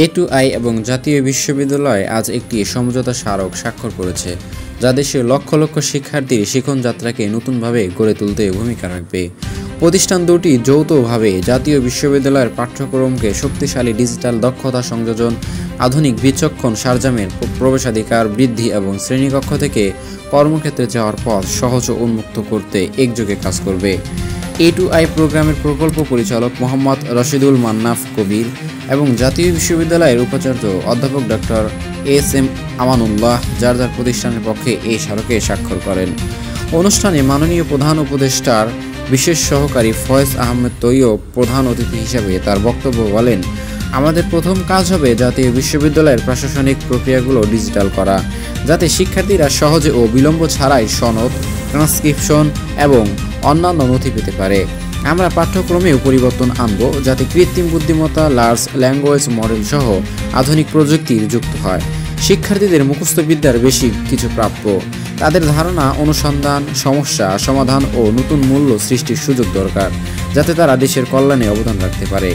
A2I এবং জাতীয় বিশ্ববিদ্যালয় আজ একটি সমঝোতা স্মারক স্বাক্ষর করেছে, যা দেশের লক্ষ লক্ষ শিক্ষার্থীর শিখন যাত্রাকে নতুনভাবে গড়ে তুলতে ভূমিকা রাখবে। প্রতিষ্ঠান দুটি যৌথভাবে জাতীয় বিশ্ববিদ্যালয়ের পাঠ্যক্রমকে শক্তিশালী ডিজিটাল দক্ষতা সংযোজন, আধুনিক বিচক্ষণ সরঞ্জামের প্রবেশাধিকার বৃদ্ধি এবং শ্রেণীকক্ষ থেকে কর্মক্ষেত্রে যাওয়ার পথ সহজ ও উন্মুক্ত করতে একযোগে কাজ করবে। A2I প্রোগ্রামের প্রকল্প পরিচালক মোহাম্মদ রশিদুল মান্নাফ কবির এবং জাতীয় বিশ্ববিদ্যালয়ের উপাচার্য অধ্যাপক ডক্টর এস.এম. আমানুল্লাহ যার প্রতিষ্ঠানের পক্ষে এই স্মারকে স্বাক্ষর করেন। অনুষ্ঠানে মাননীয় প্রধান উপদেষ্টার বিশেষ সহকারী ফয়েজ আহমেদ তৈয়ব প্রধান অতিথি হিসেবে তার বক্তব্য বলেন, আমাদের প্রথম কাজ হবে জাতীয় বিশ্ববিদ্যালয়ের প্রশাসনিক প্রক্রিয়াগুলো ডিজিটাল করা, যাতে শিক্ষার্থীরা সহজে ও বিলম্ব ছাড়াই সনদ, ট্রান্সক্রিপশন এবং অন্যান্য নথি পেতে পারে। আমরা পাঠ্যক্রমেও পরিবর্তন আনব, যাতে কৃত্রিম বুদ্ধিমত্তা, লার্জ ল্যাঙ্গুয়েজ মডেল সহ আধুনিক প্রযুক্তির যুক্ত হয়। শিক্ষার্থীদের মুখস্থ বিদ্যার বেশি কিছু প্রাপ্য, তাদের ধারণা, অনুসন্ধান, সমস্যা সমাধান ও নতুন মূল্য সৃষ্টির সুযোগ দরকার, যাতে তারা দেশের কল্যাণে অবদান রাখতে পারে।